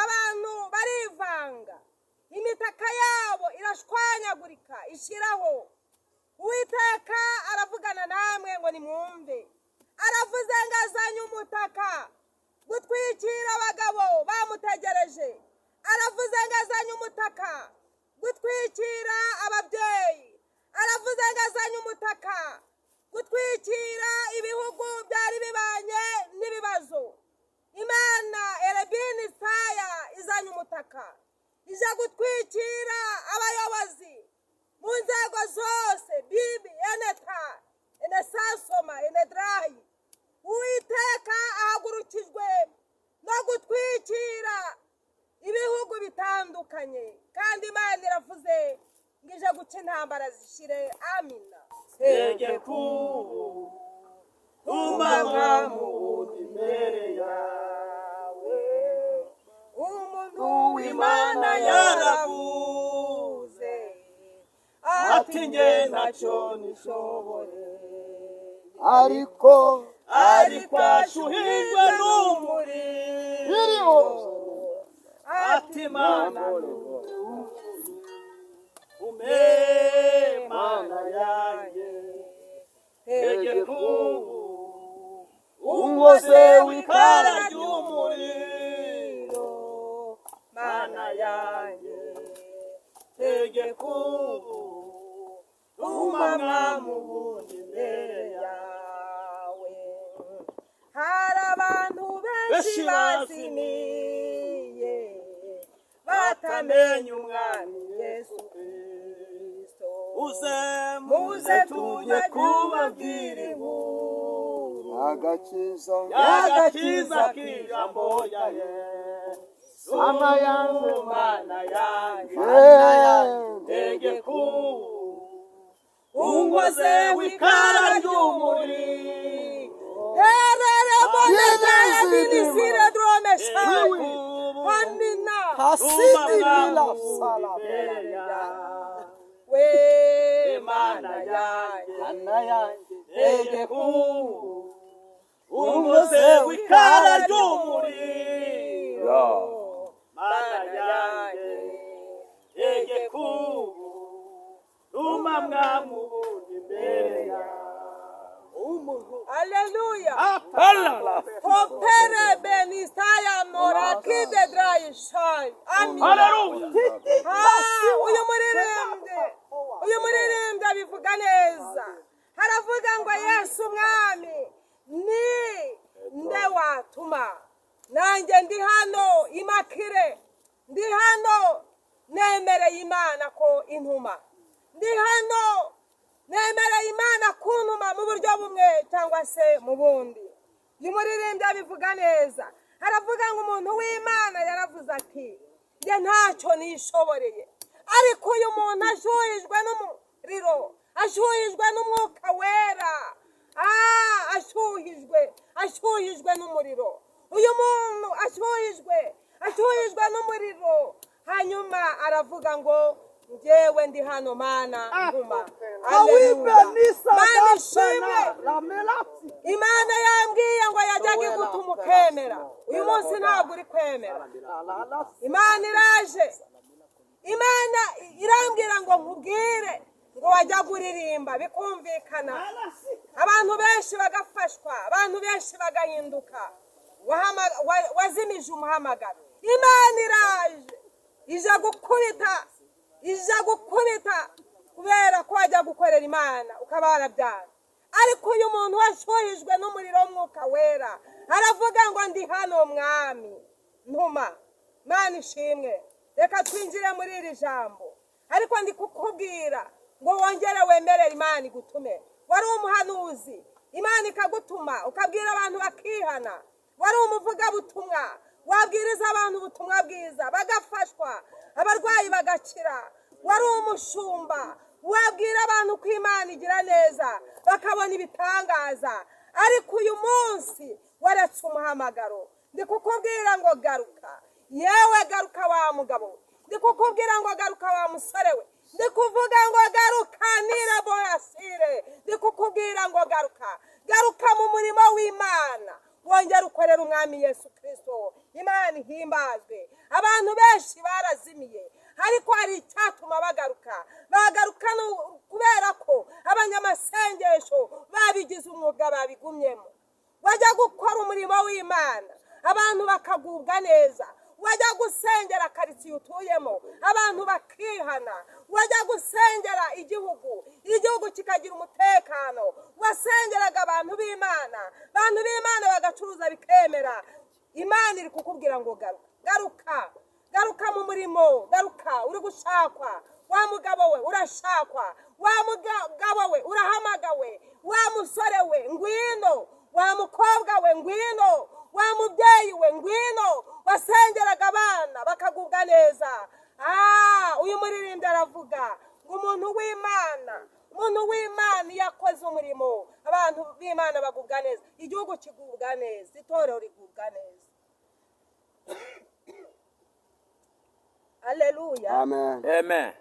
abantu barivanga, imitaka yabo irashwanyagurika ishiraho. Uwiteka aravugana namwe ngo nimwumve. Aravuze ngo azanye umutaka gutwikira abagabo bamutegereje. Aravuze ngo azanye umutaka gutwikira ababyeyi. Aravuze ngo azanye umutaka gutwikira ibihugu byari bibanye n'ibibazo. Imana Erebini Saya izanye umutaka ija gutwikira abayobozi mu nzego zose, Bibi, Eneta, Enesasoma, Enedrayi. Uwiteka ahagurukijwe no gutwikira ibihugu bitandukanye, kandi Imana iravuze ngo ije guca intambara zishire. Amina. Tegeko umama mu imbere yawe, umuntu w'Imana yaravuze ati nge ntacyo nishoboye, ariko ashuhijwe n'umuriro ati Mana ume Mana yanjye. Tegeko unkoze w'ikara ry'umuriro Mana yanjye. Tegeko umama mu bundi imbere yawe. hari abantu benshi bazimiye batamenye umwami Yesu Kristo. Muze tujye kubabwira inkuru agakiza y'agakiza k'ijambo rya Yesu. amayanze Mana yanjye. Tegeko unkoze w'ikara ry'umuriro Herere bonetaya dinisire dromeshayi. Amina. hasidi bila sala We Mana yanjye. anayanze Tegeko unkoze w'ikara ry'umuriro Mana yanjye. Tegeko umamwa mu bundi imbere yawe. Haleluya. Hallelujah. Kopere benisaya morakide drayishai. Amina. Hallelujah. Uyu muririmbyi abivuga neza. Haravuga ngo Yesu mwami ni nde watuma nanjye ndi hano imakire, ndi hano nemereye Imana ko intuma, ndi hano nemereye Imana kuntuma mu buryo bumwe cyangwa se mu bundi. Uyu muririmbyi abivuga neza. Haravuga ngo umuntu w'Imana yaravuze ati njye ntacyo nishoboreye, ariko uyu muntu ashuhijwe n'umuriro, ashuhijwe n'umwuka wera, ashuhijwe n'umuriro. Uyu muntu ashuhijwe n'umuriro. Hanyuma aravuga ngo njyewe ndi hano Mana ntuma. Haleluya. Mana ishimwe. Imana yambwiye ngo yajyaga igutuma ukemera. Uyu munsi ntabwo uri kwemera. Imana iraje. Imana irambwira ngo nkubwire ngo wajya kuririmba bikumvikana, abantu benshi bagafashwa, abantu benshi bagahinduka. Wazimije umuhamagaro. Imana iraje ija gukubita kubera ko wajya gukorera Imana ukaba warabyara. Ariko uyu muntu washuhijwe n'umuriro w'umwuka wera aravuga ngo ndi hano mwami ntuma. Mana ishimwe. Reka twinjire muri iri jambo, ariko ndi kukubwira ngo wongere wemerere Imana igutume. Wari umuhanuzi, Imana ikagutuma ukabwira abantu bakihana. Wari umuvugabutumwa, wabwiriza abantu ubutumwa bwiza bagafashwa, abarwayi bagakira. Wari umushumba, wabwira abantu ko Imana igira neza bakabona ibitangaza. Ariko uyu munsi waretse umuhamagaro. Ndi kukubwira ngo garuka. Yewe garuka wa mugabo. Ndi kukubwira ngo garuka wa musore we. Ndi kuvuga ngo garuka niraboyasire. Ndi kukubwira ngo garuka mu murimo w'Imana. Wongera ukorera umwami Yesu Kristo. Imana imana ihimbazwe. Abantu benshi barazimiye, ariko hari icyatuma bagaruka. Bagaruka kubera ko abanyamasengesho babigize umwuga, babigumyemo. Wajya gukora umurimo w'Imana, abantu bakagubwa neza. Wajya gusengera karitsiye utuyemo, abantu bakihana. Wajya gusengera igihugu kikagira umutekano. Wasengeraga abantu b'Imana bagacuruza bikemera. Imana iri kukubwira ngo garuka mu murimo, garuka. Uri gushakwa, wa mugabo we urashakwa, wa mugabo we urahamagawe, wa musore we ngwino, wa mukobwa we ngwino, wa mubyeyi we ngwino. Wasengeraga abana bakagubwa neza. Uyu muririmbyi aravuga ngo umuntu w'Imana yakoze umurimo, abantu b'Imana bagubwa neza, igihugu kigubwa neza, itorero rigubwa neza. Haleluya. Amen.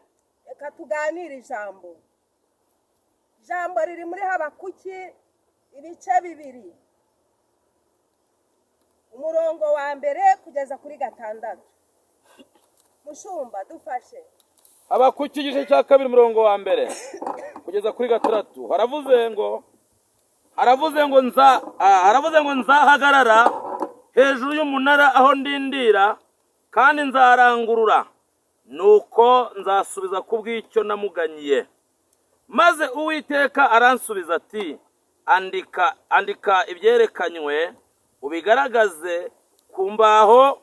Reka tuganire ijambo riri muri Habakuki ibice 2, umurongo wa mbere kugeza kuri 6. Mushumba dufashe. Habakuki igice cya 2 umurongo wa mbere kugeza kuri 6. haravuze ngo nzahagarara hejuru y'umunara aho ndindira, kandi nzarangurura, nuko nzasubiza ku bw'icyo namuganyiye. Maze Uwiteka aransubiza ati, andika ibyerekanywe, ubigaragaze ku mbaho,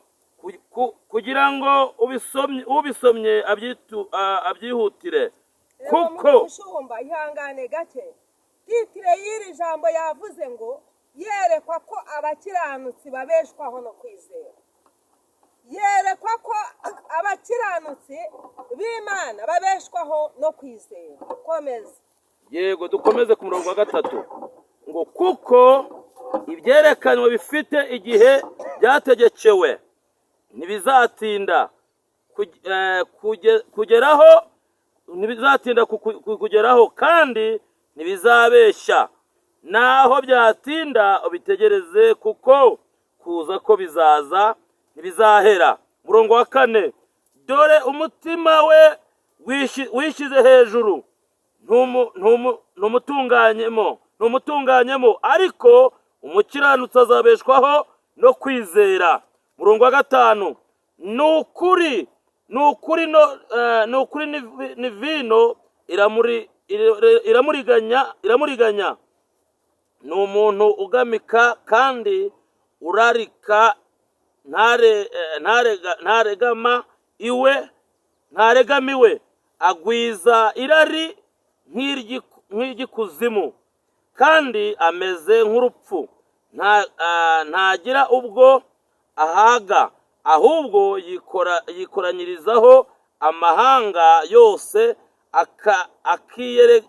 kugira ngo ubisomye abyihutire. Kuko Mushumba ihangane gake, titire y'iri jambo yavuze ngo yerekwa ko abakiranutsi babeshwaho no kwizera. Yerekwa ko abakiranutsi b'Imana babeshwaho no kwizera. Komeza. Yego, dukomeze ku murongo wa 3 ngo kuko ibyerekanwe bifite igihe byategekewe, ntibizatinda kugeraho, kandi ntibizabeshya. Naho byatinda ubitegereze, kuko kuza ko bizaza ntibizahera. Murongo wa 4, dore umutima we wishyize hejuru, ntumutunganyemo, ariko umukiranutsi azabeshwaho no kwizera. Murongo wa 5, ni ukuri ni vino iramuriganya. Ni umuntu ugamika kandi urarika, ntaregamiwe, agwiza irari nk'iry'ikuzimu, kandi ameze nk'urupfu. Ntagira ubwo ahaga, ahubwo yikoranyirizaho amahanga yose,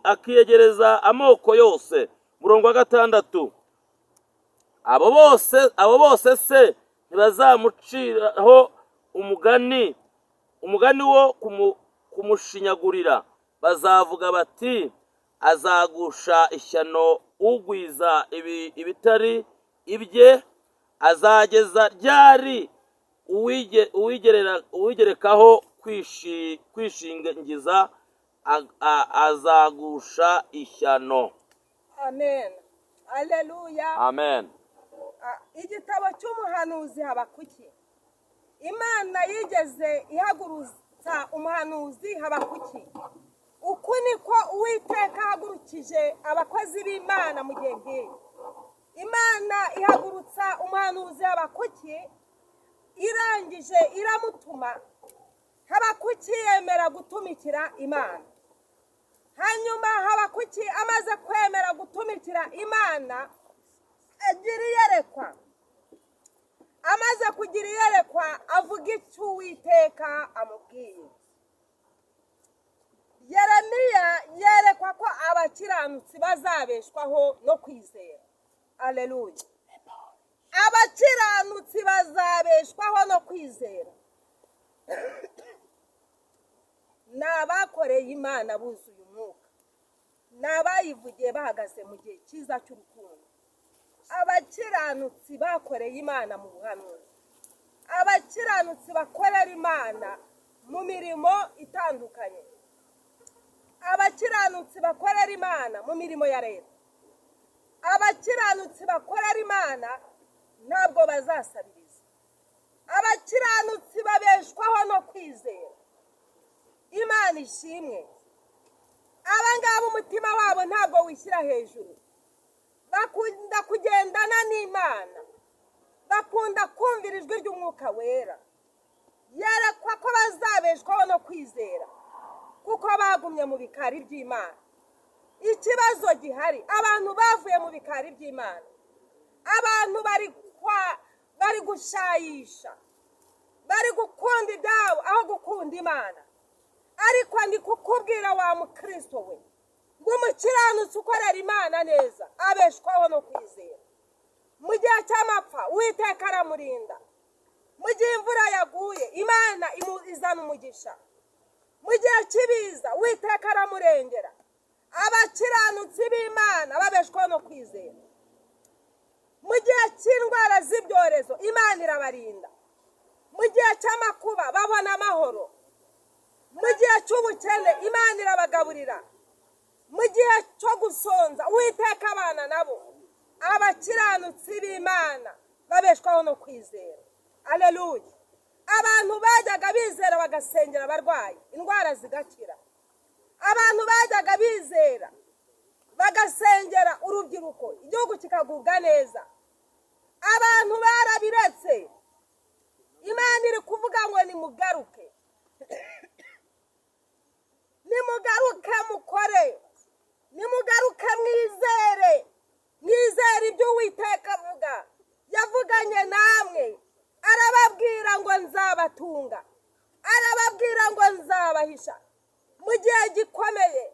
akiyegereza amoko yose. Murongo wa 6, abo bose se ntibazamuciraho umugani wo kumushinyagurira. Bazavuga bati, azagusha ishyano ugwiza ibitari ibye. Azageza ryari uwigerekaho kwishingiza? Azagusha ishyano. Amen. Haleluya. Amen. Igitabo cy'umuhanuzi Habakuki. Imana yigeze ihagurutsa umuhanuzi Habakuki. Uku niko Uwiteka ahagurukije abakozi b'Imana mu gihe nk'iki. Imana ihagurutsa umuhanuzi Habakuki, irangije iramutuma. Habakuki yemera gutumikira Imana. Hanyuma Habakuki amaze kwemera gutumikira Imana, agira iyerekwa. Amaze kugira iyerekwa, avuga icyo Uwiteka amubwiye. Yeremiya yerekwa ko abakiranutsi bazabeshwaho no kwizera. Haleluya. Abakiranutsi bazabeshwaho no kwizera. N'abakoreye Imana buzuye umwuka, n'abayivugiye bahagaze mu gihe cyiza cy'urukundo. Abakiranutsi bakoreye Imana mu buhanuzi, abakiranutsi bakorera imana mu mirimo itandukanye, abakiranutsi bakorera imana mu mirimo ya leta, abakiranutsi bakorera imana ntabwo bazasabiriza, abakiranutsi babeshwaho no kwizera. Imana ishimwe. Aba ngaba umutima wabo ntabwo wishyira hejuru, bakunda kugendana n'Imana, bakunda kumvira ijwi ry'Umwuka Wera, yerekwa ko bazabeshwaho no kwizera kuko bagumye mu bikari by'Imana. Ikibazo gihari, abantu bavuye mu bikari by'Imana, abantu bari gushayisha, bari gukunda ibyabo aho gukunda Imana. Ariko ndi kukubwira wa mukristo we ngo umukiranutsi ukorera Imana neza abeshwaho no kwizera. Mu gihe cy'amapfa Uwiteka aramurinda, mu gihe imvura yaguye Imana izana umugisha, mu gihe cy'ibiza Uwiteka aramurengera. Abakiranutsi b'Imana babeshwaho no kwizera. Mu gihe cy'indwara z'ibyorezo Imana irabarinda, mu gihe cy'amakuba babona amahoro, mu gihe cy'ubukene Imana irabagaburira, mu gihe cyo gusonza Uwiteka abana nabo. Abakiranutsi b'Imana babeshwaho no kwizera. Aleluya. Abantu bajyaga bizera bagasengera abarwayi indwara zigakira, abantu bajyaga bizera bagasengera urubyiruko igihugu kikagubwa neza. Abantu barabiretse. Imana iri kuvuga ngo nimugaruke, nimugaruke mukore, nimugaruke mwizere, mwizere ibyo Uwiteka avuga. Yavuganye namwe, arababwira ngo nzabatunga, arababwira ngo nzabahisha mu gihe gikomeye,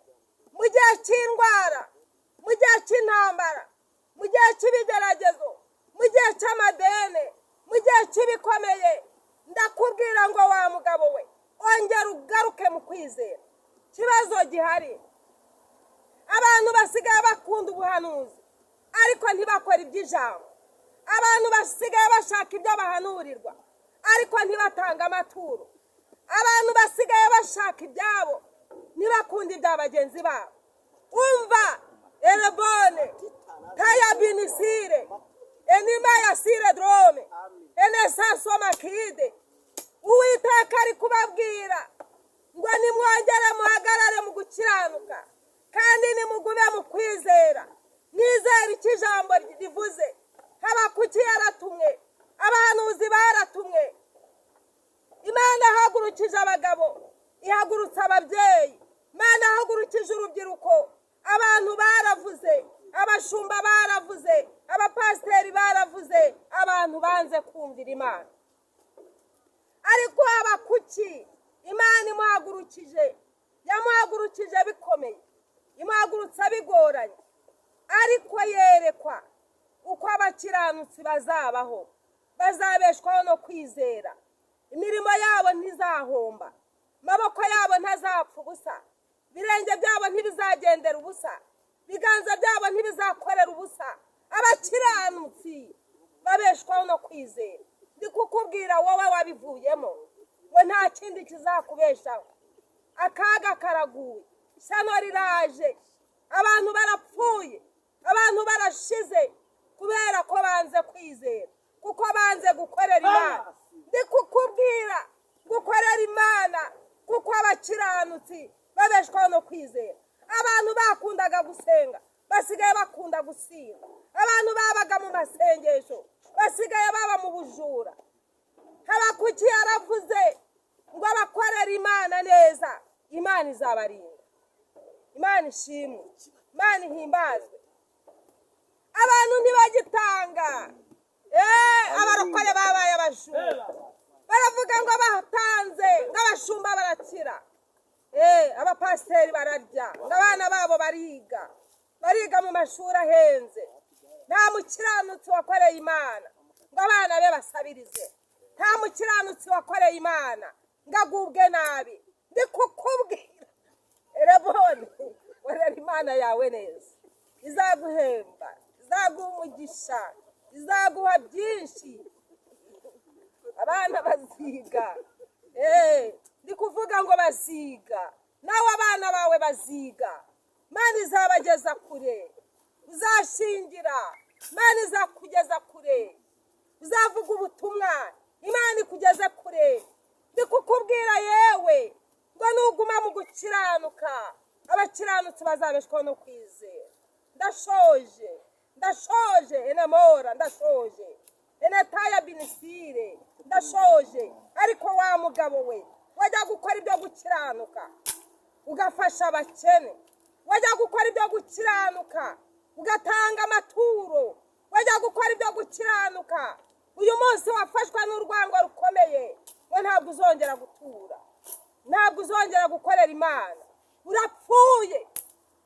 mu gihe cy'indwara, mu gihe cy'intambara, mu gihe cy'ibigeragezo, mu gihe cy'amadene, mu gihe cy'ibikomeye. Ndakubwira ngo wa mugabo we ongera ugaruke mu kwizera. Ikibazo gihari, abantu basigaye bakunda ubuhanuzi ariko ntibakora iby'ijambo. Abantu basigaye bashaka ibyo bahanurirwa ariko ntibatanga amaturo. Abantu basigaye bashaka ibyabo ntibakunda ibya bagenzi babo. Umva elebone taya binisire enima ya sire drome enesaso makide. Uwiteka ari kubabwira ngo nimwongere muhagarare mu gukiranuka kandi nimugume mu kwizera. Nizere icyo ijambo rivuze. Habakuki yaratumwe, abahanuzi baratumwe. Imana ihagurukije abagabo, ihagurutsa ababyeyi. Imana ihagurukije urubyiruko. Abantu baravuze, abashumba baravuze, abapasiteri baravuze. Abantu banze kumvira Imana. Ariko Habakuki Imana imuhagurukije, yamuhagurukije bikomeye, imuhagurutsa bigoranye, ariko yerekwa uko abakiranutsi bazabaho, bazabeshwaho no kwizera. Imirimo yabo ntizahomba, amaboko yabo ntazapfa ubusa, ibirenge byabo ntibizagendera ubusa, ibiganza byabo ntibizakorera ubusa. Abakiranutsi babeshwaho no kwizera. Ndi kukubwira wowe wabivuyemo ngo nta kindi kizakubeshaho. Akaga karaguye, ishyano riraje, abantu barapfuye, abantu barashize kubera ko banze kwizera, kuko banze gukorera Imana. Ndi kukubwira gukorera Imana kuko abakiranutsi babeshwaho no kwizera. Abantu bakundaga gusenga basigaye bakunda gusinda, abantu babaga mu masengesho basigaye baba mu bujura. Habakuki yaravuze ngo abakorera Imana neza Imana izabarinda. Imana ishimwe, Imana ihimbazwe. Abantu ntibagitanga. Abarokore babaye abajura, baravuga ngo batanze ng'abashumba barakira. Abapasiteri bararya, abana babo bariga mu mashuri ahenze. Nta mukiranutsi wakoreye Imana ngo abana be basabirize. Nta mukiranutsi wakoreye Imana ngo agubwe nabi. Ndi kukubwira erebone, korera Imana yawe neza, izaguhemba, izaguha umugisha, izaguha byinshi. abana baziga ndi kuvuga ngo baziga nawe abana bawe baziga. Imana izabageza kure, uzashingira Imana izakugeza kure, uzavuga ubutumwa Imana ikugeze kure. Ndi kukubwira yewe ngo nuguma mu gukiranuka abakiranutsi bazabeshwaho no kwizera. Ndashoje enamora, ndashoje enataya binisire, ndashoje. Ariko wa mugabo we wajya gukora ibyo gukiranuka ugafasha abakene, wajya gukora ibyo gukiranuka ugatanga amaturo, wajya gukora ibyo gukiranuka, uyu munsi wafashwa n'urwango rukomeye ngo ntabwo uzongera gutura, ntabwo uzongera gukorera Imana, urapfuye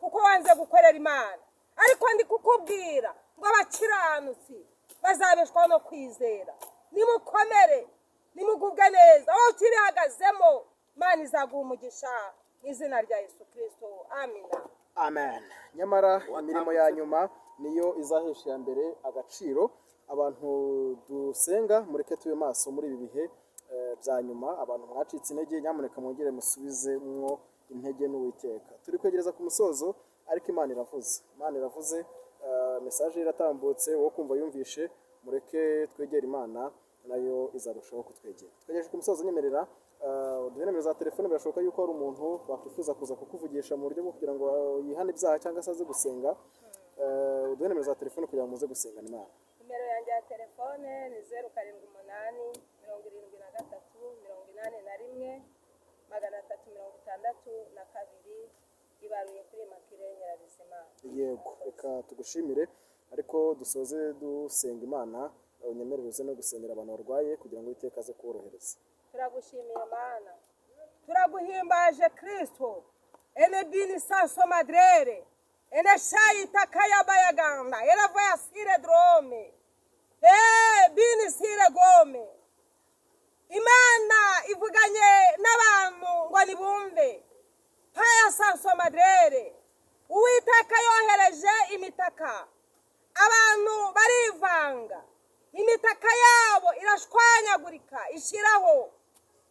kuko wanze gukorera Imana. Ariko ndi kukubwira ngo abakiranutsi bazabeshwaho no kwizera. Nimukomere, nimugubwe neza, aho ukibihagazemo Imana izaguha umugisha mu izina rya Yesu Kristo. Amina. Amen. Nyamara imirimo ya nyuma niyo izahesha ya mbere agaciro. Abantu dusenga mureke tube maso muri ibi bihe bya nyuma. Abantu mwacitse intege, nyamuneka mwongere musubizemwo intege n'Uwiteka. Turi kwegereza ku musozo, ariko Imana iravuze, message iratambutse, wo kumva yumvishe, mureke twegere Imana, nayo izarushaho kutwegera. Twegereje ku musozo, nyemerera uduhe nimero za telefone. Birashoboka yuko hari umuntu wakwifuza kuza kukuvugisha mu buryo bwo kugira ngo yihane ibyaha cyangwa se aze gusenga. Uduhe nimero za telefone kugira ngo muze gusengana Imana. Nimero yanjye ya telefone ni 078 73 81 ibaruye kuri Makire Nyirabizima. Yego, reka tugushimire, ariko dusoze dusenga Imana. Unyemerereze no gusengera abantu barwaye kugira ngo Uwiteka aze kuborohereza. Turagushimiye Mana, turaguhimbaje Kristo. Ene bini sanso madrere, ene shayi takaya bayaganda, ene voya sire drome, bini sire gome. Imana ivuganye n'abantu ngo nibumve. Haya sanso madrere, Uwiteka yohereje imitaka, abantu barivanga, imitaka yabo irashwanyagurika ishiraho.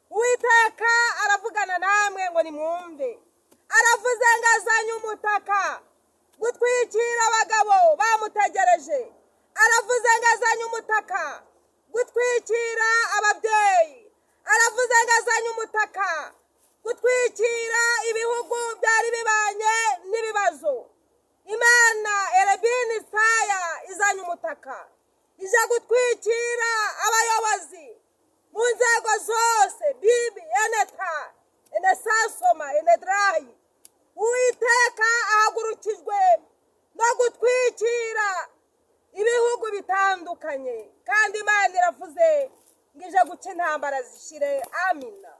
Uwiteka aravugana namwe ngo nimwumve. Aravuze ngo azanye umutaka gutwikira abagabo bamutegereje. Aravuze ngo azanye umutaka gutwikira ababyeyi. Aravuze ngo azanye umutaka gutwikira ibihugu byari bibanye n'ibibazo. Imana Erebini Saya izanye umutaka ija gutwikira abayobozi mu nzego zose, bibi eneta enesasoma enedrayi. Uwiteka ahagurukijwe no gutwikira ibihugu bitandukanye, kandi Imana iravuze ngo ije guca intambara zishire. Amina.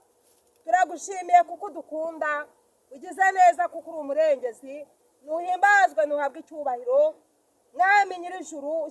Turagushimiye kuko dukunda, ugize neza kuko uri umurengezi. Nuhimbazwe, nuhabwe icyubahiro, Mwami Nyir'ijuru.